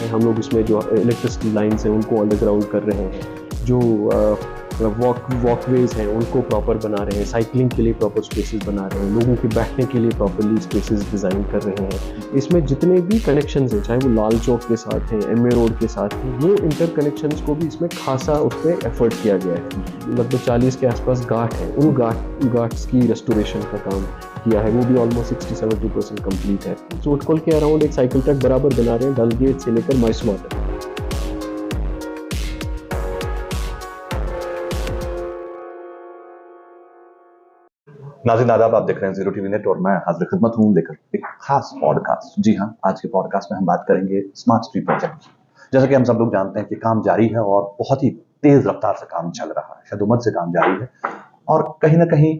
हम लोग इसमें जो इलेक्ट्रिसिटी लाइन्स हैं उनको अंडरग्राउंड कर रहे हैं, जो वॉकवेज हैं उनको प्रॉपर बना रहे हैं, साइकिलिंग के लिए प्रॉपर स्पेसेस बना रहे हैं, लोगों के बैठने के लिए प्रॉपरली स्पेसेस डिज़ाइन कर रहे हैं। इसमें जितने भी कनेक्शंस हैं, चाहे वो लाल चौक के साथ हैं, एमए रोड के साथ हैं, वो इंटर कनेक्शंस को भी इसमें खासा उस पर एफर्ट किया गया है। लगभग 40 के आसपास घाट हैं, उन घाट्स की रेस्टोरेशन का काम किया है, वो भी ऑलमोस्ट 60-70% कंप्लीट है। चोटकोल के अराउंड एक साइकिल ट्रैक बराबर बना रहे हैं, डलगेट से लेकर मैसूर तक। नाज़रीन आदाब, आप देख रहे हैं जीरो टीवी नेट और मैं हाजिर खिदमत हूं लेकर एक खास पॉडकास्ट। जी हां, आज के पॉडकास्ट में हम बात करेंगे स्मार्ट सिटी प्रोजेक्ट की। जैसा कि हम सब लोग जानते हैं कि काम जारी है और बहुत ही तेज रफ्तार से काम चल रहा है, शदुमत से काम जारी है और कहीं ना कहीं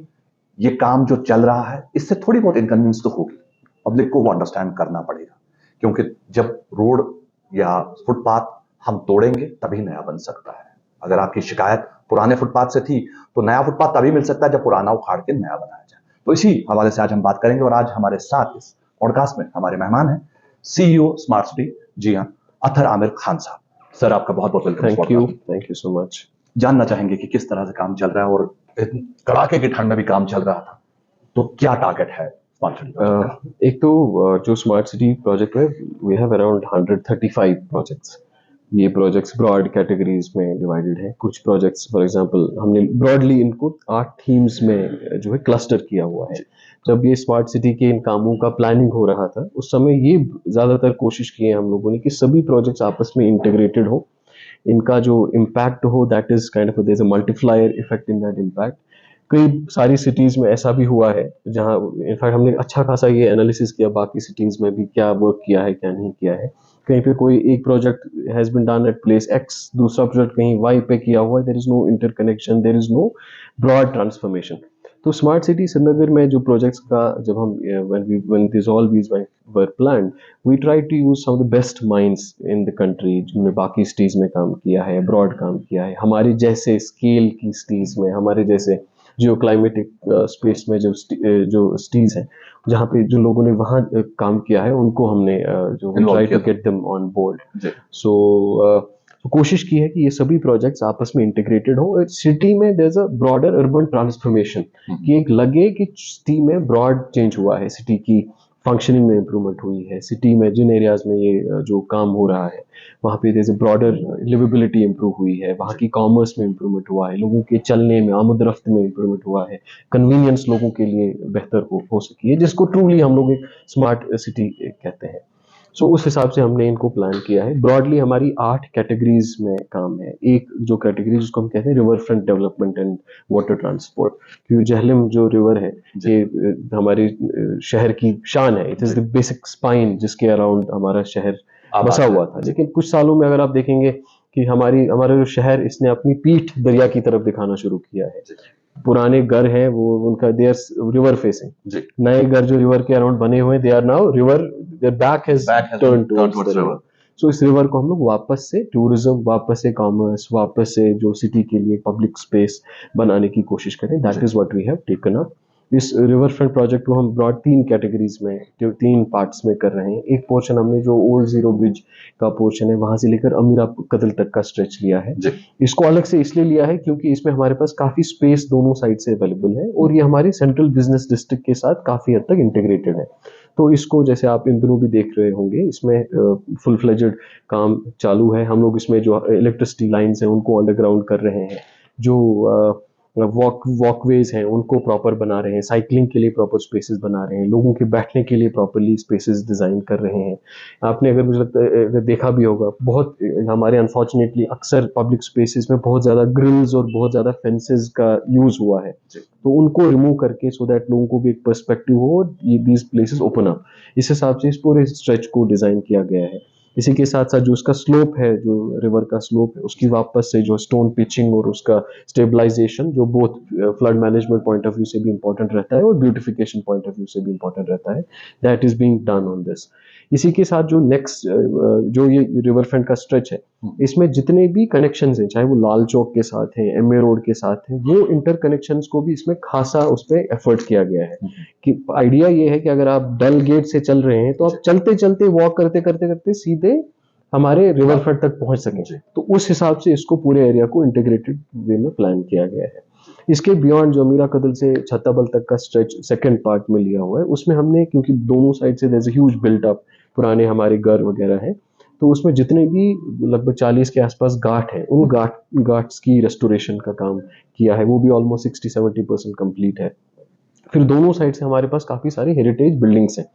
ये काम जो चल रहा है इससे थोड़ी बहुत इनकन्वीनियंस तो होगी। पब्लिक को वो अंडरस्टैंड करना पड़ेगा, क्योंकि जब रोड या फुटपाथ हम तोड़ेंगे तभी नया बन सकता है। अगर आपकी शिकायत पुराने फुटपाथ से थी तो नया फुटपाथ तभी मिल सकता है जब पुराना उखाड़ के नया बनाया जाए। तो इसी हवाले से आज हम बात करेंगे और आज हमारे साथ इस पॉडकास्ट में हमारे मेहमान हैं सीईओ स्मार्ट सिटी, जी हाँ, अतर आमिर खान साहब। सर, आपका बहुत बहुत welcome. Thank you so much. जानना चाहेंगे कि किस तरह से काम चल रहा है और कड़ाके की ठंड में भी काम चल रहा था, तो क्या टारगेट है स्मार्ट सिटी? एक तो जो स्मार्ट सिटी प्रोजेक्ट है, वी हैव अराउंड 135 प्रोजेक्ट्स। ये प्रोजेक्ट्स ब्रॉड कैटेगरीज में डिवाइडेड है। कुछ प्रोजेक्ट्स फॉर एग्जांपल हमने ब्रॉडली इनको 8 थीम्स में जो है क्लस्टर किया हुआ है। जब ये स्मार्ट सिटी के इन कामों का प्लानिंग हो रहा था उस समय ये ज़्यादातर कोशिश की है हम लोगों ने कि सभी प्रोजेक्ट्स आपस में इंटीग्रेटेड हो, इनका जो इम्पैक्ट हो that is kind of their is a multiplier effect in that impact. कई सारी सिटीज में ऐसा भी हुआ है जहां इनफैक्ट हमने अच्छा खासा ये एनालिसिस किया बाकी सिटीज में भी क्या वर्क किया है क्या नहीं किया है। कहीं पे कोई एक project has been done at place X, दूसरा प्रोजेक्ट कहीं वाई पे किया हुआ है, there is no interconnection, there is no broad transformation. तो स्मार्ट सिटी श्रीनगर में जो प्रोजेक्ट्स का जब हम when this all these were planned, we try to use some of the best minds in the country जिन्होंने बाकी सिटीज में काम किया है, ब्रॉड काम किया है, हमारी जैसे स्केल की सिटीज में, हमारे जैसे जियो क्लाइमेटिक स्पेस में जो सिटीज हैं जहाँ पे जो लोगों ने वहाँ काम किया है उनको हमने जो try to get them on board. So कोशिश की है कि ये सभी प्रोजेक्ट्स आपस में इंटीग्रेटेड हो। सिटी में there is a broader urban transformation, कि एक लगे कि सिटी में ब्रॉड चेंज हुआ है, सिटी की फंक्शनिंग में इम्प्रूवमेंट हुई है, सिटी में जिन एरियाज में ये जो काम हो रहा है वहाँ पे there is a broader liveability improve हुई है, वहाँ की कॉमर्स में इम्प्रूवमेंट हुआ है, लोगों के चलने में आमद-रफ्त में इम्प्रूवमेंट हुआ है, कन्वीनियंस लोगों के लिए बेहतर हो सकी है, जिसको ट्रूली हम लोग एक स्मार्ट सिटी कहते हैं। सो उस हिसाब से हमने इनको प्लान किया है। ब्रॉडली हमारी 8 कैटेगरीज में काम है। एक जो कैटेगरी जिसको हम कहते हैं river front development and water transport, क्योंकि जहलम जो रिवर है ये हमारी शहर की शान है, it is the basic spine जिसके अराउंड हमारा शहर बसा हुआ था। लेकिन कुछ सालों में अगर आप देखेंगे कि हमारा जो शहर इसने अपनी पीठ दरिया की तरफ दिखाना शुरू किया है। पुराने घर हैं वो उनका दे आर रिवर फेसिंग, नए घर जो रिवर के अराउंड बने हुए they are now river, there back has turn towards the river. So इस रिवर को हम लोग वापस से टूरिज्म, वापस से कॉमर्स, वापस से जो सिटी के लिए पब्लिक स्पेस बनाने की कोशिश करें। That is what we have taken up. इस रिवर फ्रंट प्रोजेक्ट को हम ब्रॉड 3 कैटेगरीज में, जो 3 पार्ट्स में कर रहे हैं। एक पोर्शन हमने जो ओल्ड जीरो ब्रिज का पोर्शन है वहां से लेकर अमीरा कदल तक का स्ट्रेच लिया है। इसको अलग से इसलिए लिया है क्योंकि इसमें हमारे पास काफी स्पेस दोनों साइड से अवेलेबल है और ये हमारी सेंट्रल बिजनेस डिस्ट्रिक्ट के साथ काफी हद तक इंटीग्रेटेड है। तो इसको जैसे आप इन दिनों भी देख रहे होंगे, इसमें फुल फ्लेजेड काम चालू है। हम लोग इसमें जो इलेक्ट्रिसिटी लाइन्स हैं उनको अंडरग्राउंड कर रहे हैं, जो वॉकवेज हैं उनको प्रॉपर बना रहे हैं, साइकिलिंग के लिए प्रॉपर स्पेसेस बना रहे हैं, लोगों के बैठने के लिए प्रॉपरली स्पेसेस डिजाइन कर रहे हैं। आपने अगर मुझे लगता है अगर देखा भी होगा, बहुत हमारे अनफॉर्चुनेटली अक्सर पब्लिक स्पेसेस में बहुत ज़्यादा ग्रिल्स और बहुत ज़्यादा फेंसेस का यूज़ हुआ है, तो उनको रिमूव करके सो दैट लोगों को भी एक पर्सपेक्टिव हो और ये दीज प्लेसेस ओपन अप, इस हिसाब से इस पूरे स्ट्रेच को डिज़ाइन किया गया है। इसी के साथ साथ जो उसका स्लोप है, जो रिवर का स्लोप है, उसकी वापस से जो स्टोन पिचिंग और उसका स्टेबलाइजेशन जो both flood management point of view से भी इंपॉर्टेंट रहता है और ब्यूटिफिकेशन पॉइंट ऑफ व्यू से भी इंपॉर्टेंट रहता है, that is being done on this. इसी के साथ जो नेक्स्ट जो ये रिवर फ्रंट का स्ट्रेच है, इसमें जितने भी कनेक्शंस हैं, चाहे वो लाल चौक के साथ हैं, एमए रोड के साथ हैं, वो इंटर कनेक्शंस को भी इसमें खासा उस पर एफर्ट किया गया है। कि आइडिया ये है कि अगर आप डल गेट से चल रहे हैं तो आप चलते चलते वॉक करते करते करते सीधे हमारे रिवर फ्रंट तक पहुंच सकें। जी। तो उस हिसाब से इसको पूरे एरिया को इंटीग्रेटेड वे में प्लान किया गया है। इसके बियॉन्ड जो मीरा कदल से छत्ताबल तक का स्ट्रेच सेकंड पार्ट में लिया हुआ है, उसमें हमने, क्योंकि दोनों साइड से there is a huge built up, पुराने हमारे घर वगैरह हैं, तो उसमें जितने भी लगभग 40 के आसपास घाट हैं, उन घाट्स की रेस्टोरेशन का काम किया है। वो भी ऑलमोस्ट 60-70% कंप्लीट है। फिर दोनों साइड से हमारे पास काफ़ी सारी हेरिटेज बिल्डिंग्स हैं,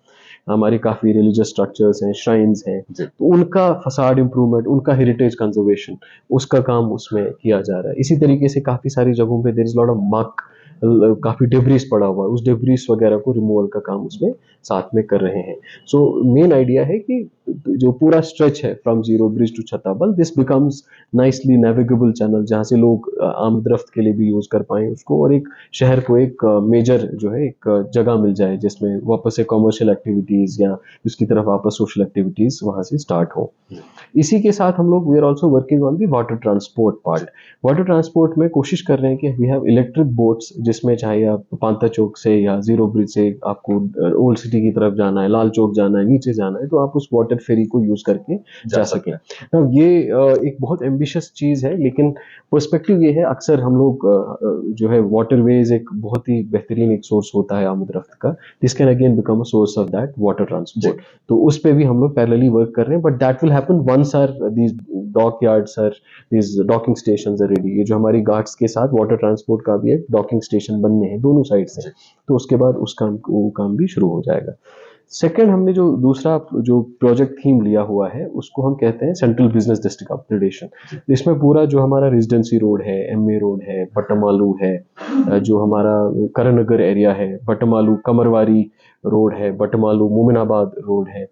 हमारे काफ़ी रिलीजियस स्ट्रक्चर्स हैं, श्राइन्स हैं, तो उनका फसाड इम्प्रूवमेंट, उनका हेरिटेज कंजर्वेशन, उसका काम उसमें किया जा रहा है। इसी तरीके से काफ़ी सारी जगहों पे देयर इज लॉट ऑफ मक, काफ़ी डिब्रीज पड़ा हुआ है, उस डिब्रीज वगैरह को रिमूवल का काम उसमें साथ में कर रहे हैं। सो मेन आइडिया है कि जो पूरा स्ट्रेच है from zero bridge to Chattabal, this becomes nicely navigable channel, जहाँ से लोग आमद रफ्त के लिए भी यूज़ कर पाएँ उसको, और एक शहर को एक मेजर जो है एक जगह मिल जाए जिसमें वापस से कमर्शियल एक्टिविटीज़ या उसकी तरफ वापस सोशल एक्टिविटीज़ वहाँ से स्टार्ट हो। इसी के साथ हम लोग we are also working on the water transport part. Water transport में कोशिश कर रहे हैं कि वी हैव इलेक्ट्रिक बोट्स, जिसमें चाहे आप पांता चौक से या जीरो ब्रिज से आपको ओल्ड सिटी की तरफ जाना है, लाल चौक जाना है, नीचे जाना है, तो आप उस वाटर फेरी को यूज करके जा सकें। अब ये एक बहुत एम्बिशियस चीज है, लेकिन पर्सपेक्टिव ये है, अक्सर हम लोग जो है वाटरवेज एक बहुत ही बेहतरीन एक सोर्स होता है आमद रफ्त का, this can again become a source of that water transport. तो उस पे भी हम लोग पैरेलली वर्क कर रहे हैं, but that will happen once are these dockyards are, these docking stations are ready. ये जो हमारी घाट्स के साथ वाटर ट्रांसपोर्ट का भी एक डॉकिंग स्टेशन बनने हैं दोनों साइड से, तो उसके बाद उस काम वो काम भी शुरू हो जाएगा। सेकंड, हमने जो दूसरा जो प्रोजेक्ट थीम लिया हुआ है उसको हम कहते हैं सेंट्रल बिजनेस डिस्ट्रिक्ट अपग्रेडेशन। इसमें पूरा जो हमारा रेजिडेंसी रोड है, एमए रोड है, बटमालू है, जो हमारा करणनगर एरिया है, बटमालू कमरवारी रोड है, बटमालू मोमिनाबाद रोड है,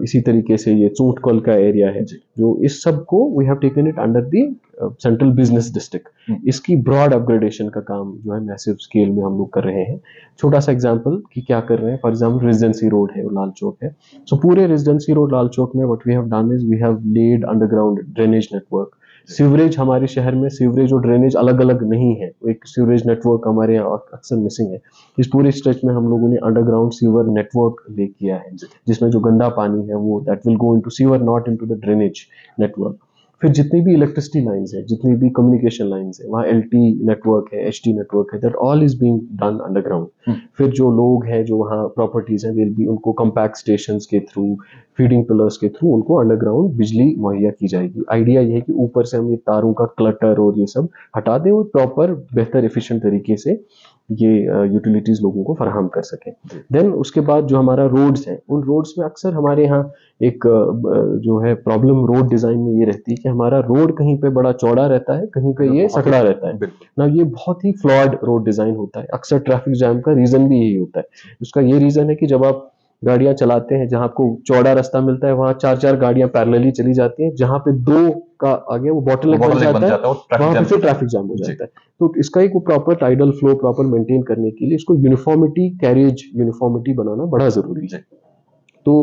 इसी तरीके से ये चूंटकल का एरिया है, जो इस सब को we have taken it under the central business district. इसकी ब्रॉड अपग्रेडेशन का काम जो है मैसिव स्केल में हम लोग कर रहे हैं। छोटा सा एग्जांपल कि क्या कर रहे हैं, फॉर एग्जांपल रेजिडेंसी रोड है, लाल चौक है, सो पूरे रेजिडेंसी रोड लाल चौक में what we have done is we have laid underground drainage network. Sewerage हमारे शहर में सीवरेज और ड्रेनेज अलग अलग नहीं है, एक सीवरेज नेटवर्क हमारे यहाँ अक्सर मिसिंग है। इस पूरे स्ट्रेच में हम लोगों ने अंडरग्राउंड सीवर नेटवर्क ले किया है, जिसमें जो गंदा पानी है वो that will go into sewer, not into the drainage network. फिर जितनी भी इलेक्ट्रिसिटी लाइंस है, जितनी भी कम्युनिकेशन लाइंस है, वहाँ एलटी नेटवर्क है, एचटी नेटवर्क है, that all is being done underground. फिर जो लोग हैं, जो वहाँ प्रॉपर्टीज हैं, विल बी उनको कम्पैक्ट स्टेशंस के थ्रू, फीडिंग पिलर्स के थ्रू उनको अंडरग्राउंड बिजली मुहैया की जाएगी। आइडिया ये है कि ऊपर से हम ये तारों का क्लटर और ये सब हटा दें और प्रॉपर बेहतर एफिशिएंट तरीके से ये यूटिलिटीज लोगों को फराहम कर सकें। देन उसके बाद जो हमारा रोड्स हैं, उन रोड्स में अक्सर हमारे यहाँ एक जो है प्रॉब्लम रोड डिजाइन में ये रहती है कि हमारा रोड कहीं पे बड़ा चौड़ा रहता है, कहीं पे ये सकड़ा रहता है ना। ये बहुत ही फ्लॉड रोड डिजाइन होता है, अक्सर ट्रैफिक जैम का रीजन भी यही होता है। उसका ये रीजन है कि जब आप गाड़ियां चलाते हैं, जहां आपको चौड़ा रास्ता मिलता है, वहां 4-4 गाड़ियां पैरेलली चली जाती हैं, जहां पे 2 का आगे वो बॉटलनेक बन जाता है, वहां पे फिर ट्रैफिक जाम हो जाता है। तो इसका एक proper tidal flow proper maintain करने के लिए इसको यूनिफॉर्मिटी, कैरियज यूनिफॉर्मिटी बनाना बड़ा जरूरी है। तो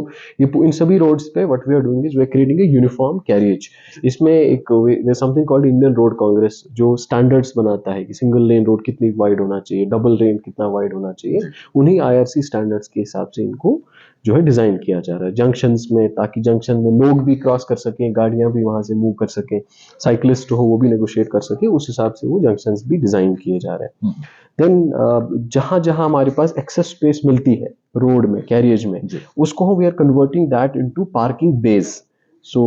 ये इन सभी रोड्स पे what we are doing is we are creating a uniform carriage. इसमें एक there something called Indian road congress, जो स्टैंडर्ड्स बनाता है कि सिंगल लेन रोड कितनी वाइड होना चाहिए, डबल लेन कितना वाइड होना चाहिए, उन्हीं आईआरसी स्टैंडर्ड्स के हिसाब से इनको जो है डिजाइन किया जा रहा है जंक्शंस में, ताकि जंक्शन में लोग भी क्रॉस कर सकें, गाड़ियां भी वहां से मूव कर सकें, साइकिलिस्ट हो वो भी नेगोशिएट कर सके, उस हिसाब से वो जंक्शंस भी डिजाइन किए जा रहे हैं। देन जहां जहां हमारे पास एक्सेस स्पेस मिलती है रोड में, कैरियज में, उसको we are converting that into parking base. So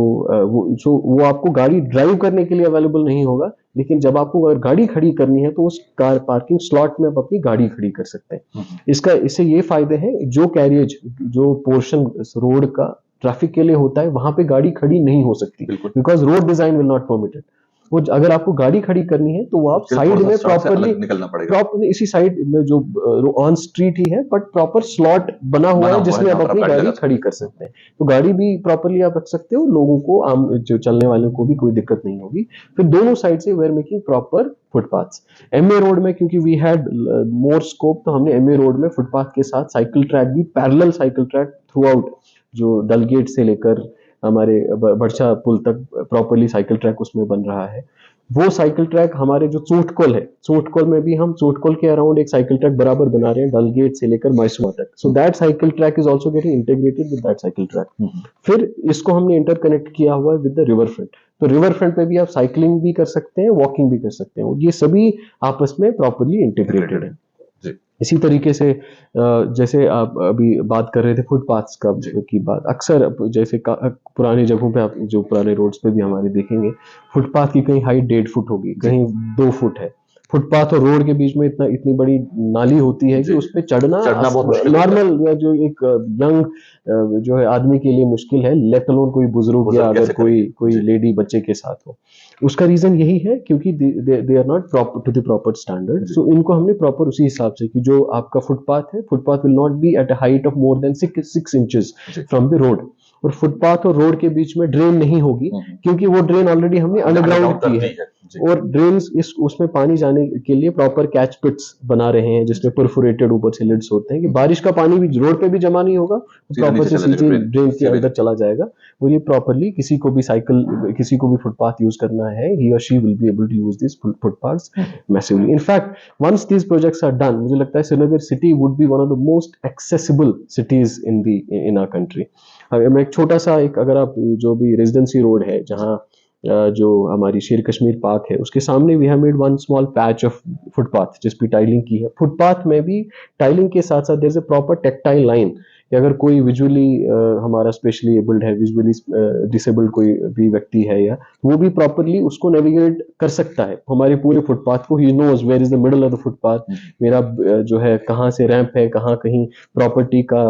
वो आपको गाड़ी ड्राइव करने के लिए अवेलेबल नहीं होगा, लेकिन जब आपको अगर गाड़ी खड़ी करनी है तो उस कार पार्किंग स्लॉट में आप अपनी गाड़ी खड़ी कर सकते हैं। इससे ये फायदे हैं, जो कैरियज जो पोर्शन रोड का ट्रैफिक के लिए होता है वहां पे गाड़ी खड़ी नहीं हो सकती, because road design will not permit it. वो अगर आपको गाड़ी खड़ी करनी है तो वो आप साइड में प्रॉपरली इसी साइड में जो ऑन स्ट्रीट ही है, बट प्रॉपर स्लॉट बना हुआ है जिसमें आप अपनी गाड़ी खड़ी कर सकते हैं। तो गाड़ी भी प्रॉपरली आप रख सकते हो, लोगों को, आम जो चलने वालों को भी कोई दिक्कत नहीं होगी। फिर दोनों साइड से we are making proper footpaths. MA road में क्योंकि वी हैड मोर स्कोप, तो हमने एमए रोड में फुटपाथ के साथ साइकिल ट्रैक भी, parallel cycle track through out, जो डलगेट से लेकर हमारे बड़छा पुल तक प्रॉपरली साइकिल ट्रैक उसमें बन रहा है। वो साइकिल ट्रैक हमारे जो चोटकोल है, चोटकोल में भी हम चोटकोल के अराउंड एक साइकिल ट्रैक बराबर बना रहे हैं, डल गेट से लेकर मैसूर तक. So that cycle track is also getting integrated with that cycle track. फिर इसको हमने इंटरकनेक्ट किया हुआ है विद द रिवर फ्रंट. तो रिवर फ्रंट पे भी आप साइकिलिंग भी कर सकते हैं, वॉकिंग भी कर सकते हैं, और ये सभी आपस में प्रॉपरली इंटीग्रेटेड है. इसी तरीके से जैसे आप अभी बात कर रहे थे फुटपाथ्स का की बात, अक्सर जैसे पुरानी जगहों पे आप जो पुराने रोड्स पे भी हमारे देखेंगे, फुटपाथ की कहीं हाइट 1.5 फुट होगी, कहीं 2 फुट है. फुटपाथ और रोड के बीच में इतनी बड़ी नाली होती है कि उस पे चढ़ना बहुत मुश्किल होता है. नॉर्मल या जो एक यंग जो है आदमी के लिए मुश्किल है, लेट अलोन कोई बुजुर्ग या अगर कोई लेडी बच्चे के साथ हो. उसका रीजन यही है क्योंकि they are not proper to the proper standard. So इनको हमने प्रॉपर उसी हिसाब से कि जो आपका फुटपाथ है, footpath will not be at a height of more than 6 inches from the road. और फुटपाथ और रोड के बीच में ड्रेन नहीं होगी क्योंकि वो ड्रेन ऑलरेडी हमने अंडरग्राउंड की है. और ड्रेन्स उसमें पानी जाने के लिए प्रॉपर कैच पिट्स बना रहे हैं जिसमें परफोरेटेड ऊपर से लिड्स होते हैं कि बारिश का पानी भी रोड पे भी जमा नहीं होगा, प्रॉपर से सीधे ड्रेन के अंदर चला जाएगा. और ये प्रॉपरली किसी को भी फुटपाथ यूज करना है, he or she will be able to use these footpaths massively. In fact, once these projects are done, मुझे लगता है Srinagar city would be one of the most accessible cities in our country. मैं एक छोटा सा अगर आप जो भी रेजिडेंसी रोड है जहाँ जो हमारी शेर कश्मीर पार्क है उसके सामने we have made one small patch of footpath जिस पे टाइलिंग की है. फुटपाथ में भी टाइलिंग के साथ साथ there is a proper tactile line कि अगर कोई विजुअली हमारा स्पेशली एबल्ड है, विजुअली डिसेबल्ड कोई भी व्यक्ति है या वो भी प्रॉपरली उसको नेविगेट कर सकता है हमारे पूरे फुटपाथ को. He knows where is the middle of the footpath, मेरा जो है कहाँ से रैंप है, कहाँ कहीं प्रॉपर्टी का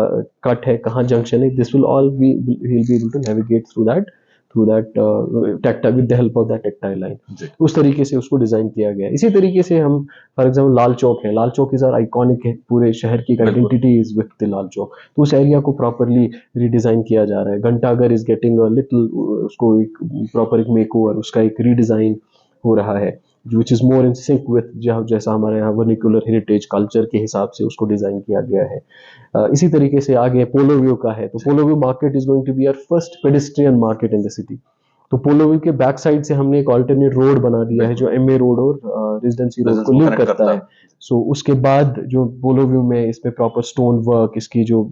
कट है, कहाँ जंक्शन है. This will all be he will be able to navigate through that with the help of that tactile line. उस तरीके से उसको डिजाइन किया गया. इसी तरीके से हम फॉर एग्जांपल लाल चौक है, Lal Chowk is our iconic है, पूरे शहर की identity is with the Lal Chowk. तो उस एरिया को प्रॉपरली रिडिजाइन किया जा रहा है. घंटाघर इज गेटिंग अ लिटिल, उसको एक प्रॉपर एक मेकओवर, उसका एक रीडिजाइन हो रहा है which is more in sync with जैसा हमारे यहाँ वर्निकुलर हेरिटेज कल्चर के हिसाब से उसको डिजाइन किया गया है. इसी तरीके से आगे पोलो व्यू का है, तो Polo View market is going to be our first pedestrian market in the city. तो पोलो व्यू के बैक साइड से हमने एक ऑल्टरनेट रोड बना दिया है जो एमए रोड और रेजिडेंसी रोड को लिंक करता है. सो उसके बाद जो पोलो व्यू में इसमें प्रॉपर स्टोन वर्क,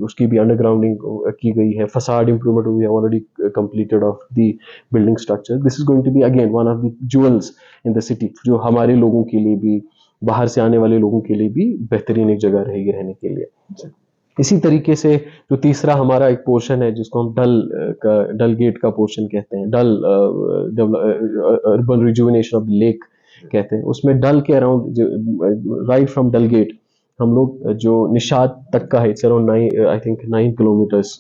उसकी भी अंडरग्राउंडिंग की गई है. Facade improvement we have already completed of the building structure. This is going to be again one of the jewels in the city, जो हमारे लोगों के लिए भी, बाहर से आने वाले लोगों के लिए भी बेहतरीन एक जगह रहेगी रहने के लिए. इसी तरीके से जो तीसरा हमारा एक पोर्शन है जिसको हम डल गेट का पोर्शन कहते हैं, Dal urban rejuvenation of lake कहते हैं. उसमें डल के around right from Dal gate हम लोग जो निशात तक का है, it's around 9 kilometres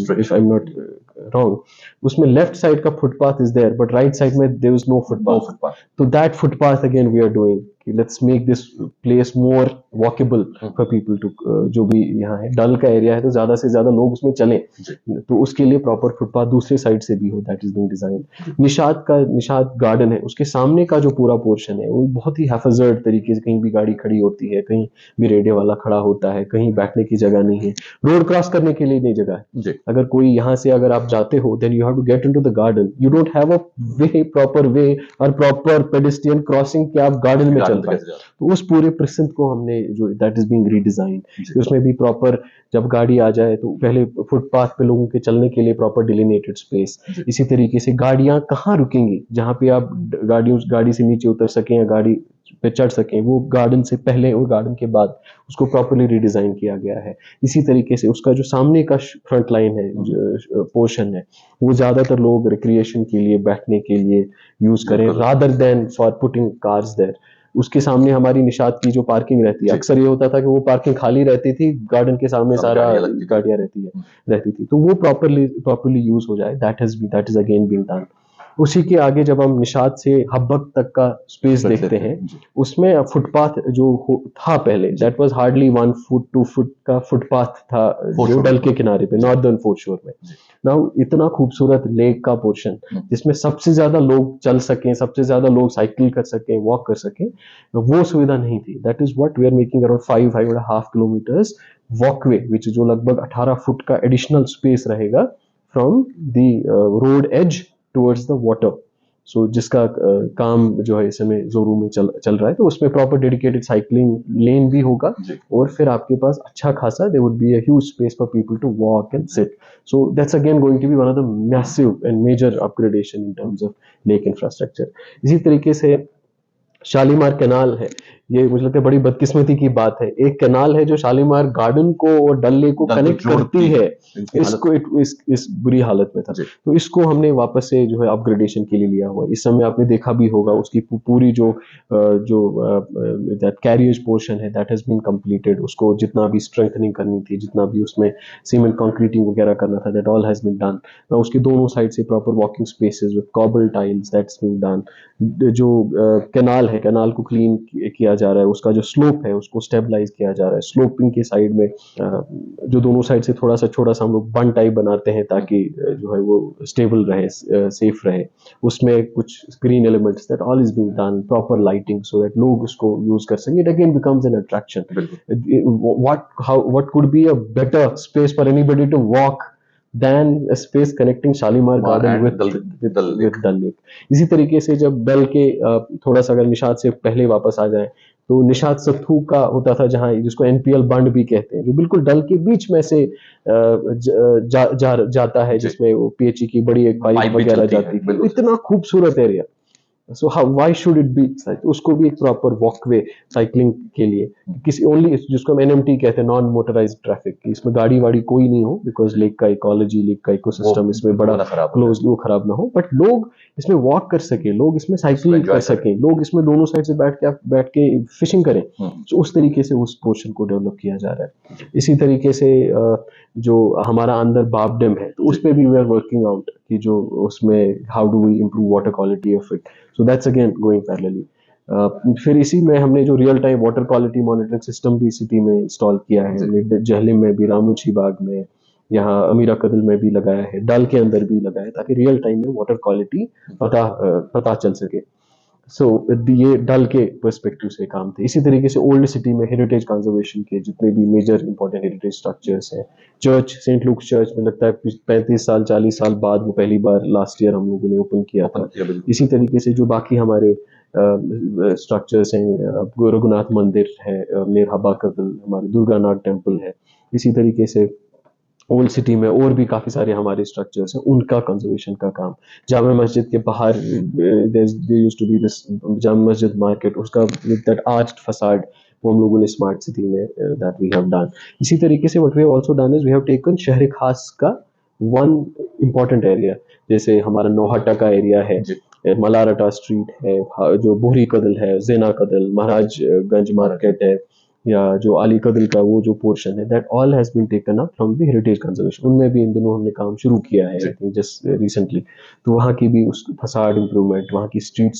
if I am not wrong. उसमें लेफ्ट साइड का footpath is there but right side में देयर इज नो फुटपाथ. तो that footpath again we are doing, let's make this place more walkable for people to, जो भी यहाँ है डल का area है तो ज्यादा से ज्यादा लोग उसमें चलें, तो उसके लिए प्रॉपर फुटपाथ दूसरे साइड से भी हो, that is being design. Nishat garden है, उसके सामने का जो पूरा पोर्शन है वो बहुत ही हैफजर्ड तरीके से, कहीं भी गाड़ी खड़ी होती है, कहीं भी रेडियो वाला खड़ा होता है, कहीं बैठने की जगह नहीं है, रोड क्रॉस करने के लिए नहीं जगह है. अगर कोई यहाँ से अगर आप जाते हो then you have to get into the garden, you don't have a way, proper way और प्रॉपर पेडेस्ट्रियन क्रॉसिंग कि आप गार्डन में चल पाए. तो उस पूरे प्रिसेंट को हमने जो दैट इज बीइंग रीडिजाइन, उसमें भी प्रॉपर जब गाड़ी आ जाए तो पहले फुटपाथ पे लोगों के चलने के लिए प्रॉपर डिलिनेटेड स्पेस. इसी तरीके से गाड़ियां कहाँ रुकेंगी, जहाँ पे आप गाड़ी से नीचे उतर सकें या गाड़ी पे चढ़ सकें, वो गार्डन से पहले और गार्डन के बाद उसको प्रॉपर्ली रिडिजाइन किया गया है. इसी तरीके से उसका जो सामने का फ्रंट लाइन है, पोर्शन है, वो ज्यादातर लोग रिक्रिएशन के लिए, बैठने के लिए यूज करें rather than for putting cars there. उसके सामने हमारी निशात की जो पार्किंग रहती है, अक्सर ये होता था कि वो पार्किंग खाली रहती थी, गार्डन के सामने सारा गाड़ियां रहती थी, तो वो प्रॉपर्ली यूज हो जाए, that is again being done. उसी के आगे जब हम निशात से हब्बक तक का स्पेस देखते हैं, उसमें फुटपाथ जो था पहले, that was hardly 1 foot 2 foot का फुटपाथ था जो डल के किनारे पे नॉर्दर्न फोर्थ शोर में. नाउ इतना खूबसूरत लेक का पोर्शन जिसमें सबसे ज्यादा लोग चल सकें, सबसे ज्यादा लोग साइकिल कर सकें, वॉक कर सकें, वो सुविधा नहीं थी. That is what we are making around 5.5 kilometres walkway, which जो लगभग 18 फुट का एडिशनल स्पेस रहेगा from the road edge towards the water. So जिसका काम जो है इस समय जोरों में चल रहा है, तो उसमें प्रॉपर डेडिकेटेड साइकिलिंग लेन भी होगा जी और फिर आपके पास अच्छा खासा there would be a huge space for people to walk and sit. So that's again going to be one of the massive and major upgradation in terms of lake infrastructure. इसी तरीके से शालीमार कैनाल है. ये मुझे लगता है बड़ी बदकिस्मती की बात है. एक कैनाल है जो शालीमार गार्डन को और डल लेक को डल को कनेक्ट जोड़ती करती है. इनकी इसको इस बुरी हालत में था, जी तो इसको हमने वापस से जो है अपग्रेडेशन के लिए लिया हुआ है. इस समय आपने देखा भी होगा उसकी पूरी जो दैट कैरियज पोर्शन है दैट हैज बीन कंप्लीटेड. उसको जितना भी स्ट्रेंथनिंग करनी थी, जितना भी उसमें सीमेंट कंक्रीटिंग वगैरह करना था, that all has been done. उसके दोनों साइड से proper walking spaces with cobble tiles, that's been done. जो कैनाल है, कैनाल को क्लीन किया जा रहा है. उसका जो स्लोप है उसको स्टेबलाइज किया जा रहा है. स्लोपिंग के साइड में जो दोनों साइड से थोड़ा सा हम लोग बन टाइप बनाते हैं ताकि जो है वो स्टेबल रहे, सेफ रहे. उसमें कुछ green elements, that all is being done. Proper lighting so that लोग उसको यूज कर सकें. It again becomes an attraction. What could be a better space for anybody to walk than a space connecting Shalimar Garden and with Dal Lake. Dal Lake. इसी तरीके से जब डल के थोड़ा सा अगर निषाद से पहले वापस आ जाए, तो निषाद सत्थू का होता था जहाँ, जिसको एनपीएल बंड भी कहते हैं, जो बिल्कुल डल के बीच में से जाता है, जिसमें वो पीएचई की बड़ी एक पाइप वगैरह जाती थी. इतना खूबसूरत area. So how why should it be, उसको भी एक प्रॉपर वॉकवे साइकिलिंग के लिए, किसी ओनली जिसको हम एनएमटी कहते हैं, नॉन मोटराइज्ड ट्रैफिक, इसमें गाड़ी वाड़ी कोई नहीं हो, बिकॉज लेक का इकोलॉजी, लेक का इकोसिस्टम इसमें बड़ा क्लोजली वो खराब ना हो, बट लोग इसमें वॉक कर सके, लोग इसमें साइकिलिंग कर सकें, लोग इसमें दोनों साइड से बैठ के फिशिंग करें. तो उस तरीके से उस पोर्शन को डेवलप किया जा रहा है. इसी तरीके से जो हमारा अंदर बाप डैम है, तो उस पर भी वी आर वर्किंग आउट कि जो उसमें how do we improve water quality of it. So that's again going parallelly. फिर इसी में हमने जो real time water quality monitoring system भी सिटी में इंस्टॉल किया है. हमने जहलिम में भी, रामूची बाग में, यहाँ अमीरा कदल में भी लगाया है, डल के अंदर भी लगाया है, ताकि रियल टाइम में वाटर क्वालिटी पता चल सके. सो ये डल के पर्सपेक्टिव से काम थे. इसी तरीके से ओल्ड सिटी में हेरिटेज कंजर्वेशन के जितने भी मेजर इंपॉर्टेंट हेरिटेज स्ट्रक्चर्स हैं, चर्च, सेंट लूक्स चर्च में लगता है 35 साल 40 साल बाद वो पहली बार लास्ट ईयर हम लोगों ने ओपन किया था. इसी तरीके से जो बाकी हमारे स्ट्रक्चर्स हैं, रघुनाथ मंदिर है, नेर हबा कदल, हमारे दुर्गानाथ टेम्पल है. इसी तरीके से ओल्ड सिटी में और भी काफ़ी सारे हमारे स्ट्रक्चर्स हैं, उनका कंजर्वेशन का काम. जामा मस्जिद के बाहर there used to be this Jama Masjid market, उसका विद दैट आर्च्ड फसाड, वो हम लोगों ने स्मार्ट सिटी में दैट वी हैव डन. इसी तरीके से what we have also done is we have taken शहर खास का वन इम्पॉर्टेंट एरिया, जैसे हमारा नौहट्टा का एरिया है, मलारटा स्ट्रीट है, जो बोहरी कदल है, जेना कदल, महाराजगंज मार्केट है, या जो अली कदल का वो जो पोर्शन है, that all has been taken up from the heritage conservation. उनमें भी इन दिनों हमने काम शुरू किया है, आई थिंक जस्ट रिसेंटली. तो वहाँ की भी उस फसाड इम्प्रूवमेंट, वहाँ की स्ट्रीट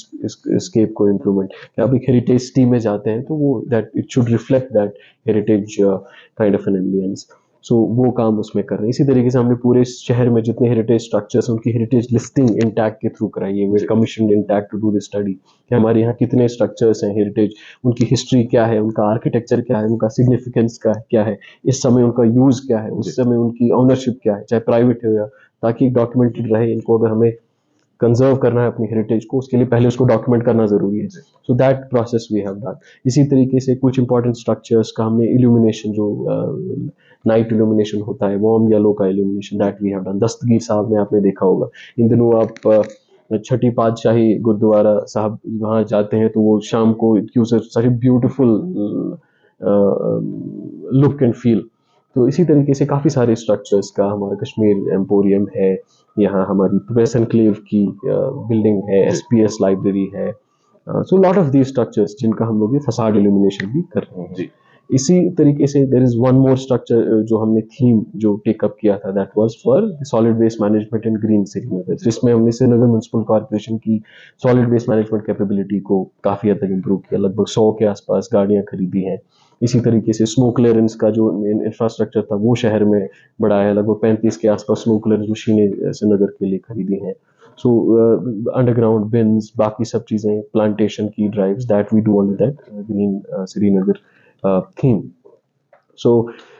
स्केप को इम्प्रूवमेंट, आप एक हेरिटेज सिटी में जाते हैं तो वो that it should reflect that heritage kind of an ambiance. So वो काम उसमें कर रहे हैं. इसी तरीके से हमने पूरे शहर में जितने हेरिटेज स्ट्रक्चर्स हैं उनकी हेरिटेज लिस्टिंग इंटैक्ट के थ्रू कराई है. We commission INTACH to do this study कि हमारे यहाँ कितने स्ट्रक्चर्स हैं हेरिटेज, उनकी हिस्ट्री क्या है, उनका आर्किटेक्चर क्या है, उनका सिग्निफिकेंस क्या है, इस समय उनका यूज क्या है, उस समय उनकी ऑनरशिप क्या है, चाहे प्राइवेट हो या, ताकि डॉक्यूमेंटेड रहे. इनको अगर हमें कंजर्व करना है अपनी हेरिटेज को, उसके लिए पहले उसको डॉक्यूमेंट करना जरूरी है. So that process we have done. इसी तरीके से कुछ इंपॉर्टेंट स्ट्रक्चर्स का हमने इल्यूमिनेशन, जो नाइट इल्यूमिनेशन होता है, वार्म येलो का illumination, that we have done. Dastgir Sahib में आपने देखा होगा, इन दिनों आप छठी पातशाही गुरुद्वारा साहब वहाँ जाते हैं तो वो शाम को it gives such a beautiful look and feel. तो इसी तरीके से काफ़ी सारे स्ट्रक्चर्स का हमारा कश्मीर एम्पोरियम है, यहाँ हमारी प्रेस एनक्लेव की बिल्डिंग है, एसपीएस लाइब्रेरी है. So lot of the structures जिनका हम लोग ये फसाड इल्यूमिनेशन भी कर रहे हैं. इसी तरीके से there is one more structure जो हमने थीम जो टेकअप किया था, that was for solid waste management in green Srinagar, जिसमें हमने श्रीनगर म्युनिसिपल कॉर्पोरेशन की सॉलिड वेस्ट मैनेजमेंट कैपेबिलिटी को काफ़ी हद तक इम्प्रूव किया. लगभग 100 के आसपास गाड़ियाँ खरीदी हैं. इसी तरीके से स्नो क्लियरेंस का जो इंफ्रास्ट्रक्चर था वो शहर में बढ़ाया है. लगभग 35 के आसपास स्नो क्लियरेंस मशीनें श्रीनगर के लिए खरीदी हैं. सो अंडरग्राउंड बिन्स, बाकी सब चीज़ें, प्लांटेशन की drives, that we do under that green Srinagar theme. So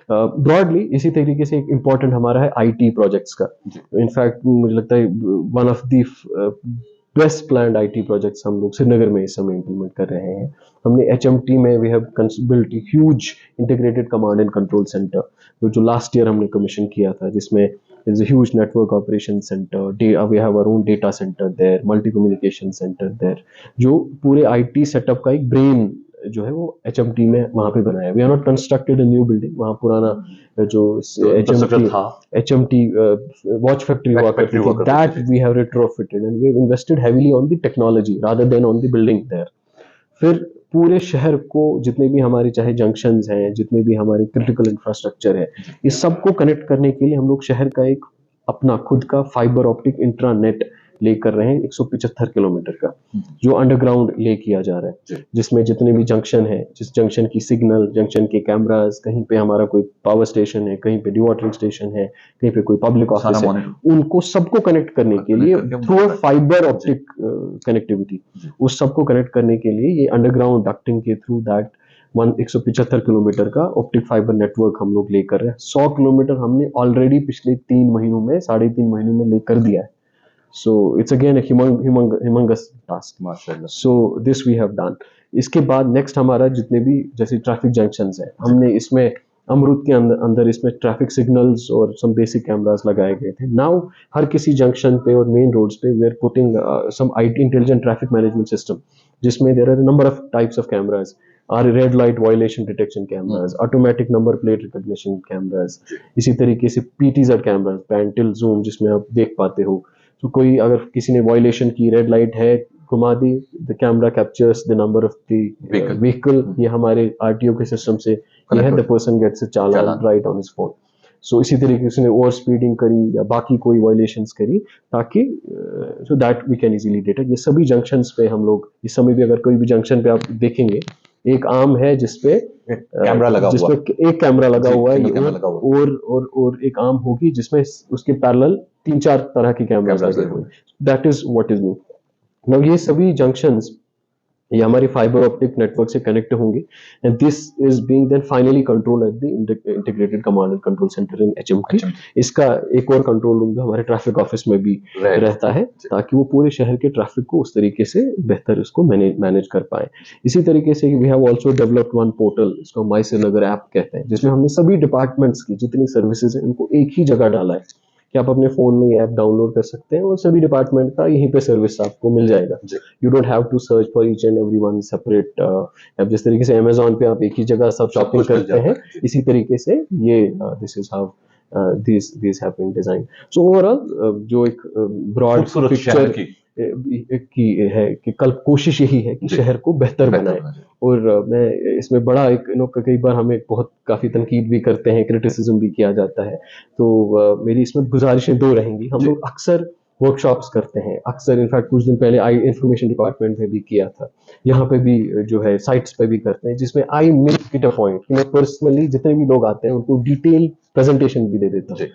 broadly इसी तरीके से एक इम्पॉर्टेंट हमारा है आईटी प्रोजेक्ट्स का. इनफैक्ट मुझे लगता है one of the best planned IT projects हम लोग श्रीनगर में इस समय इम्प्लीमेंट कर रहे हैं। हमने एचएमटी में we have built huge integrated command and control centre जो लास्ट ईयर हमने कमीशन किया था, जिसमें is a huge network operation center, we have our own data center there, multi communication center there, जो पूरे आईटी सेटअप का एक brain जो है वो एचएमटी में वहां पे बनाया। We are not constructed a new building, वहां पुराना जो एचएमटी वॉच फैक्ट्री हुआ करती थी, that we have retrofitted and we have invested heavily on the technology rather than on the building there। फिर पूरे शहर को जितने भी हमारे चाहे जंक्शंस हैं, जितने भी हमारे क्रिटिकल इंफ्रास्ट्रक्चर है, इस सबको कनेक्ट करने के लिए हम लोग शहर का एक अपना खुद का फाइबर ऑप्टिक इंट्रानेट ले कर रहे हैं 175 किलोमीटर का, जो अंडरग्राउंड ले किया जा रहा है, जिसमें जितने भी जंक्शन है, जिस जंक्शन की सिग्नल, जंक्शन के कैमरास, कहीं पे हमारा कोई पावर स्टेशन है, कहीं पे डिवाटरिंग स्टेशन है, कहीं पे कोई पब्लिक ऑफिस है, उनको सबको कनेक्ट करने के लिए थ्रू फाइबर ऑप्टिक कनेक्टिविटी, उस सबको कनेक्ट करने के लिए ये अंडरग्राउंड डक्टिंग के थ्रू दैट 175 किलोमीटर का ऑप्टिक फाइबर नेटवर्क हम लोग लेकर रहे हैं। 100 किलोमीटर हमने ऑलरेडी पिछले 3 महीनों में, 3.5 महीनों में लेकर दिया है। So it's again a humongous task, माशाल्लाह। So this we have done। इसके बाद नेक्स्ट हमारा जितने भी जैसे ट्रैफिक जंक्शंस हैं, हमने इसमें अमरूद के अंदर इसमें ट्रैफिक सिग्नल्स और सम बेसिक कैमरास लगाए गए थे। नाउ हर किसी जंक्शन पे और मेन रोड्स पे we are putting some IT intelligent traffic management system, जिसमें there are number of types of cameras, are red light violation detection cameras, automatic number plate recognition cameras, इसी तरीके से PTZ cameras, pan tilt zoom, जिसमें आप देख पाते हो तो कोई अगर किसी ने वायलेशन की, रेड लाइट है, घुमा दी, the camera captures the number of the vehicle, ये हमारे आरटीओ के सिस्टम से ये है, the person gets a challan right on his phone. So इसी तरीके से उसने ओवर स्पीडिंग करी या बाकी कोई वायलेशंस करी, ताकि so that we can easily detect. ये सभी जंक्शंस पे हम लोग इस समय भी, अगर कोई भी जंक्शन पे आप देखेंगे, एक आर्म है जिसपे कैमरा लगा हुआ, एक कैमरा लगा हुआ है, और एक आर्म होगी जिसमें उसके पैरेलल 3-4 तरह के कैमरास लगे हुए हैं। That is what is new. Now ये सभी जंक्शंस ये हमारे फाइबर ऑप्टिक नेटवर्क से कनेक्ट होंगे, and this is being then finally control at the integrated command and control centre in HMT. इसका एक और कंट्रोल रूम हमारे ट्रैफिक ऑफिस में भी रहता है, ताकि वो पूरे शहर के ट्रैफिक को उस तरीके से बेहतर उसको मैनेज कर पाए। इसी तरीके से we have also developed one portal, इसको माई श्रीनगर ऐप कहते हैं, जिसमें हमने सभी डिपार्टमेंट्स की जितनी सर्विसेज है उनको एक ही जगह डाला है कि आप अपने फोन में ये ऐप डाउनलोड कर सकते हैं और सभी डिपार्टमेंट का यहीं पे सर्विस आपको मिल जाएगा। You don't have to search for each and every one separate. अब जिस तरीके से अमेजोन पे आप एक ही जगह सब शॉपिंग करते हैं, इसी तरीके से ये this is how these have been designed। So overall जो एक ब्रॉड पिक्चर की है कि कल कोशिश यही है कि शहर को बेहतर बनाए। और मैं इसमें बड़ा एक कई बार हमें बहुत काफी तनकीद भी करते हैं, क्रिटिसिज्म भी किया जाता है, तो मेरी इसमें गुजारिशें 2 रहेंगी। हम लोग अक्सर वर्कशॉप्स करते हैं, अक्सर इनफैक्ट कुछ दिन पहले आई इंफॉर्मेशन डिपार्टमेंट में भी किया था, यहाँ पे भी जो है साइट्स पे भी करते हैं, जिसमें I make it a point कि मैं पर्सनली जितने भी लोग आते हैं उनको डिटेल प्रेजेंटेशन भी दे देता हूँ,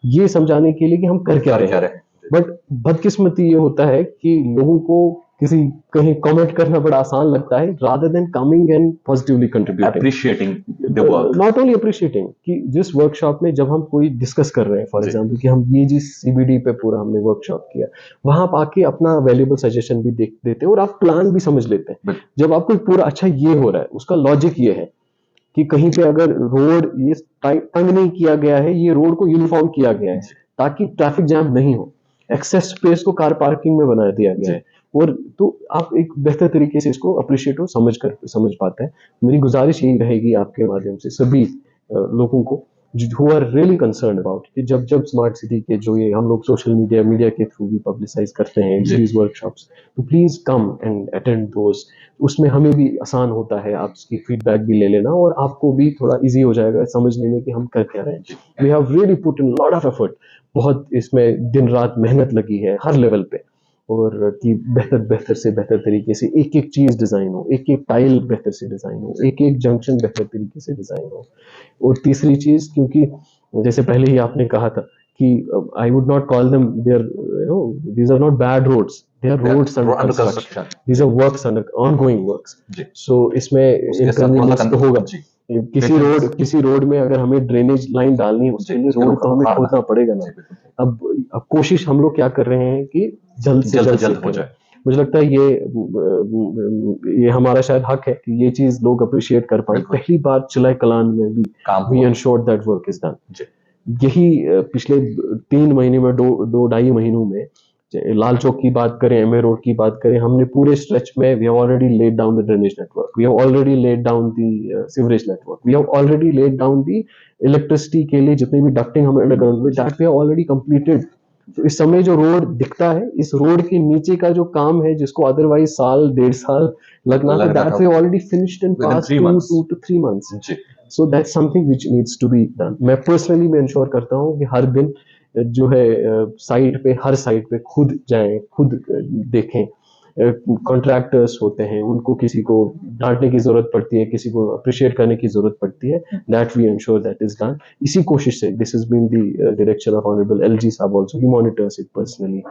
ये समझाने के लिए कि हम कर क्या रहे हैं। बट बदकिस्मती ये होता है कि लोगों को किसी कहीं कमेंट करना बड़ा आसान लगता है, rather than coming and positively contributing, appreciating the work. Not only appreciating कि जिस वर्कशॉप में जब हम कोई डिस्कस कर रहे हैं, फॉर एग्जांपल कि हम ये जिस सीबीडी पे पूरा हमने वर्कशॉप किया, वहां आप आके अपना वैल्यूएबल सजेशन भी देते हैं और आप प्लान भी समझ लेते हैं। जब आपको पूरा अच्छा ये हो रहा है, उसका लॉजिक ये है कि कहीं पे अगर रोड ये तंग नहीं किया गया है, ये रोड को यूनिफॉर्म किया गया है ताकि ट्रैफिक जैम नहीं हो, एक्सेस स्पेस को कार पार्किंग में बना दिया गया है, और तो आप एक बेहतर तरीके से इसको अप्रिशिएट और समझ पाते हैं। मेरी गुजारिश यही रहेगी आपके माध्यम से सभी लोगों को who are really concerned about कि जब स्मार्ट सिटी के जो ये हम लोग सोशल मीडिया के थ्रू भी पब्लिसाइज करते हैं these workshops, तो प्लीज कम एंड अटेंड दोस। उसमें हमें भी आसान होता है, आप उसकी फीडबैक भी ले लेना और आपको भी थोड़ा इजी हो जाएगा समझने में कि हम कर क्या रहे हैं। We have really put in lot of effort, बहुत इसमें दिन रात मेहनत लगी है हर लेवल पे, और कि बेहतर से बेहतर तरीके से एक एक चीज डिजाइन हो, एक एक टाइल बेहतर से डिजाइन हो, एक एक जंक्शन बेहतर तरीके से डिजाइन हो। और तीसरी चीज, क्योंकि जैसे पहले ही आपने कहा था कि I would not call them these are not bad roads, they are roads under construction, these are works under ongoing works। so इसमें inconvenience तो होगा, किसी रोड में अगर हमें ड्रेनेज लाइन डालनी है उसके लिए रोड तो हमें खोदना पड़ेगा ना। अब कोशिश हम लोग क्या कर रहे हैं कि जल्द से जल्द हो जाए। मुझे लगता है ये हमारा शायद हक है कि ये चीज लोग अप्रिशिएट कर पाए। पहली बार चिलाई कलान में भी we ensured that work is done. यही पिछले 3 महीने में 2-2.5 महीनों में लाल चौक की बात करें, एमए रोड की बात करें, हमने पूरे स्ट्रेच में we have already laid down the drainage network, we have already laid down the sewerage network, we have already laid down the electricity के लिए जितनी भी डक्टिंग हमें अंडरग्राउंड में that we have already completed. तो इस समय जो रोड दिखता है, इस रोड के नीचे का जो काम है जिसको अदरवाइज साल 1.5 साल लगना था, that we already finished in past 2 to 3 months। So that's something which needs to be done. मैं पर्सनली मैं इंश्योर करता हूँ कि हर दिन जो है साइट पे, हर साइट पे खुद जाएं, खुद देखें। कॉन्ट्रैक्टर्स होते हैं, उनको किसी को डांटने की जरूरत पड़ती है, किसी को अप्रिशिएट करने की जरूरत पड़ती है, that we ensure that is done. इसी कोशिश से this has been the direction of honourable LG sahab also, he monitors it personally,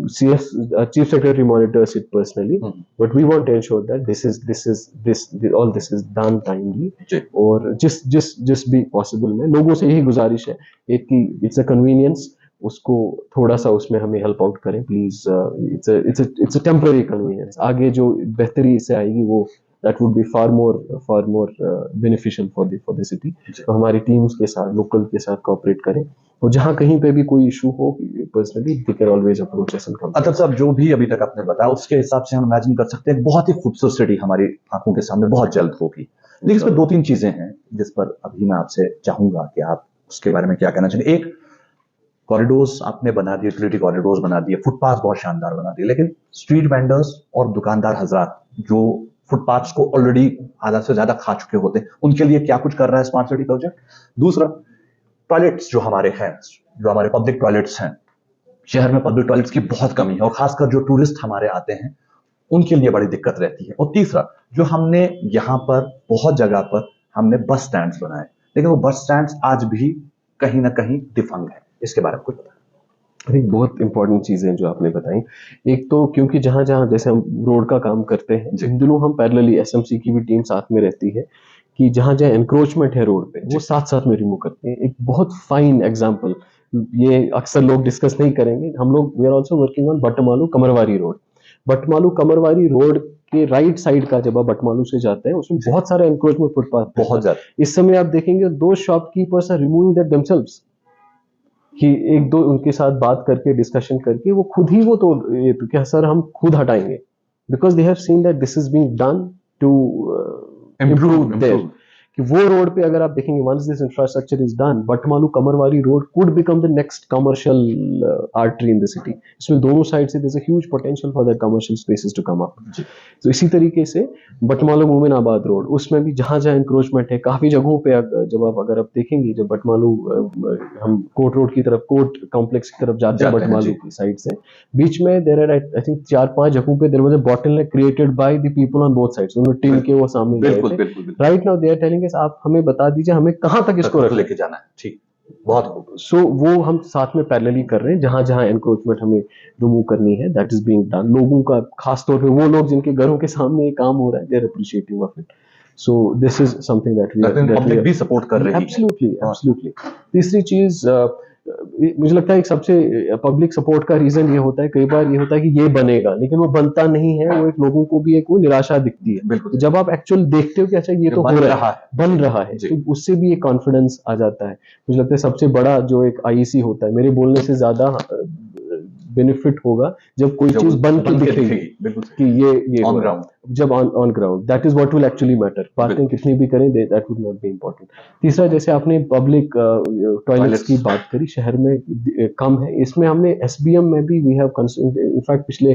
CS chief secretary monitors it personally, but we want to ensure that this all this is done timely. और जिस भी possible में लोगों से यही गुजारिश है, एक कि इट्स अ कन्वीनियंस, उसको थोड़ा सा उसमें हमें हेल्प आउट करें please. It's a temporary convenience, आगे जो बेहतरी से आएगी वो that would be far more beneficial for the city. तो हमारी टीम्स के साथ, लोकल के साथ कोऑपरेट करें, और जहां कहीं पे भी कोई इशू हो personally they can always approach us and come. अतल साहब, जो भी अभी तक आपने बताया उसके हिसाब से हम इमेजिन कर सकते हैं बहुत ही खूबसूरत सिटी हमारी आंखों के सामने बहुत जल्द होगी। लेकिन इसमें 2-3 चीजें हैं जिस पर अभी मैं आपसे चाहूंगा कि आप उसके बारे में क्या कहना चाहिए। एक, कॉरिडोर्स आपने बना दिए, यूटिलिटी कॉरिडोर्स बना दिए, फुटपाथ बहुत शानदार बना दिए, लेकिन स्ट्रीट वेंडर्स और दुकानदार हजरात जो फुटपाथ्स को ऑलरेडी आधा से ज्यादा खा चुके होते हैं, उनके लिए क्या कुछ कर रहा है स्मार्ट सिटी प्रोजेक्ट। दूसरा, टॉयलेट्स जो हमारे हैं, जो हमारे पब्लिक टॉयलेट्स हैं, शहर में पब्लिक टॉयलेट्स की बहुत कमी है, और खासकर जो टूरिस्ट हमारे आते हैं उनके लिए बड़ी दिक्कत रहती है। और तीसरा, जो हमने यहाँ पर बहुत जगह पर हमने बस स्टैंड बनाए, लेकिन वो बस स्टैंड आज भी कहीं ना कहीं डिफंग है, इसके बारे में कुछ बताएं। अरे बहुत इंपॉर्टेंट चीजें जो आपने बताई। एक तो क्योंकि जहां जहां जैसे हम रोड का काम करते हैं, इन दिनों हम पैरेलली एसएमसी की भी टीम साथ में रहती है कि जहां जहां एनक्रोचमेंट है रोड पे वो साथ साथ में रिमूव करते हैं। एक बहुत फाइन एग्जांपल, ये अक्सर लोग डिस्कस नहीं करेंगे, हम लोग we are also working on Batmaloo Qamarwari road. Batmaloo Qamarwari road के राइट साइड का जब आप बटमालू से जाते हैं उसमें बहुत सारे एनक्रोचमेंट फुटपाथ, बहुत ज्यादा। इस समय आप देखेंगे 2 shopkeepers are removing that themselves, कि एक दो उनके साथ बात करके, डिस्कशन करके वो खुद ही वो तो ये तो क्या सर हम खुद हटाएंगे, because they have seen that this is being done to improve there. कि वो रोड पे अगर आप देखेंगे, once this infrastructure is done, Batmaloo Qamarwari road could become the next commercial artery in the city. इसमें दोनों साइड से there is a huge potential for that commercial spaces to come up. तो इसी तरीके से बटमालू मोमिनाबाद रोड, उसमें भी जहां जहां इंक्रोचमेंट है काफी जगहों पे, जब अगर आप देखेंगे, जब बटमालू हम कोर्ट रोड की तरफ, कोर्ट कॉम्प्लेक्स की तरफ जाते हैं बटमालू की साइड से, बीच में देयर आर आई थिंक 4-5 जगहों पे there was a bottleneck created by the people on both sides. उन्होंने टीम के वो सामने गए थे, right now they are telling us आप हमें बता दीजिए हमें कहां तक इसको लेके जाना है। ठीक, बहुत सो वो हम साथ में पैरेलली कर रहे हैं, जहां जहां एनक्रोचमेंट हमें रिमूव करनी है दैट इज बीइंग डन। लोगों का, खास तौर पे वो लोग जिनके घरों के सामने ये काम हो रहा है, they are appreciating of it. So this is something that public भी सपोर्ट कर रही है। एब्सोल्युटली। तीसरी चीज, मुझे लगता है एक सबसे पब्लिक सपोर्ट का रीजन ये होता है, कई बार ये होता है कि ये बनेगा लेकिन वो बनता नहीं है, वो एक लोगों को भी एक वो निराशा दिखती है। तो जब आप एक्चुअल देखते हो कि अच्छा ये तो बन रहा है, तो उससे भी एक कॉन्फिडेंस आ जाता है। मुझे लगता है सबसे बड़ा जो एक आईसी होता है, मेरे बोलने से ज्यादा बेनिफिट होगा जब कोई चीज बन के दिखेगी कि ये ऑन ग्राउंड, जब on ground, that is what will actually matter. बातें कितनी भी करें that would not be important. तीसरा, जैसे आपने पब्लिक टॉयलेट्स की बात करी, शहर में कम है, इसमें हमने एसबीएम में भी वी हैव इनफैक्ट पिछले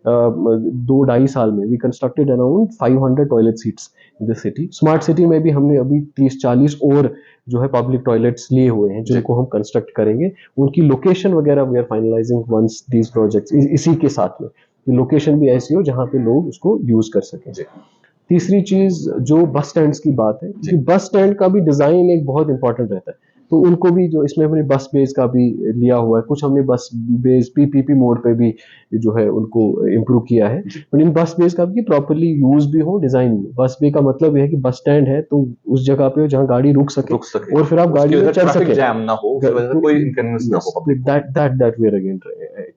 2-2.5 साल में we constructed around 500 toilet seats in the city. Smart city में भी हमने अभी 30-40 और जो है पब्लिक टॉयलेट्स लिए हुए हैं जिनको हम कंस्ट्रक्ट करेंगे। उनकी लोकेशन वगैरह we are finalising once these projects, इसी के साथ में लोकेशन भी ऐसी हो जहां पे लोग उसको यूज कर सकें। तीसरी चीज जो बस स्टैंड्स की बात है, कि बस स्टैंड का भी डिजाइन एक बहुत इंपॉर्टेंट रहता है। तो उनको भी जो इसमें हमने बस बेस का भी लिया हुआ है, कुछ हमने बस बेस पीपीपी मोड पे भी जो है उनको इम्प्रूव किया है। बट इन बस बेस का भी प्रॉपरली यूज भी हो डिजाइन में। बस बे का मतलब यह है कि बस स्टैंड है तो उस जगह पे हो जहाँ गाड़ी रुक सके और फिर आप गाड़ी में चढ़ सके, जैम ना हो, उसकी वजह से कोई इनकन्वीनियंस ना हो पब्लिक को। that we are again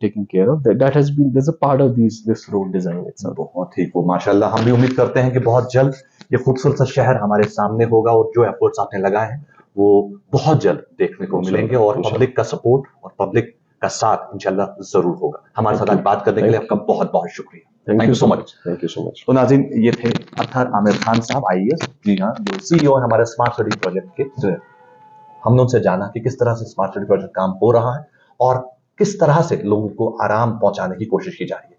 taking care of, that has been, there's a part of this road design itself. बहुत ही खूब, माशाल्लाह। हम भी उम्मीद करते हैं कि बहुत जल्द ये खूबसूरत सा शहर हमारे सामने होगा और जो एफर्ट्स आपने लगाए हैं वो बहुत जल्द देखने को मिलेंगे और पब्लिक का सपोर्ट और पब्लिक का साथ इंशाल्लाह जरूर होगा। हमारे साथ आज बात करने के लिए आपका बहुत बहुत शुक्रिया। Thank you so much. Thank you so much. तो नाज़रीन, ये थे अतहर आमिर खान साहब, आईएएस, जी हाँ, जो सीईओ है हमारे स्मार्ट सिटी प्रोजेक्ट के। हमने उनसे जाना कि किस तरह से स्मार्ट सिटी प्रोजेक्ट काम हो रहा है और किस तरह से लोगों को आराम पहुंचाने की कोशिश की जा रही है।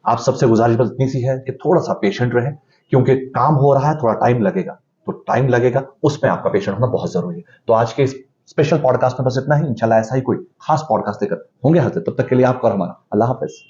आप सबसे गुजारिश बस इतनी सी है कि थोड़ा सा पेशेंट रहे, क्योंकि काम हो रहा है, थोड़ा टाइम लगेगा, तो टाइम लगेगा, उसमें आपका पेशेंट होना बहुत जरूरी है। तो आज के इस स्पेशल पॉडकास्ट में बस इतना ही। इंशाल्लाह ऐसा ही कोई खास पॉडकास्ट लेकर होंगे हाजिर। तब तक के लिए आपका और हमारा अल्लाह हाफिज।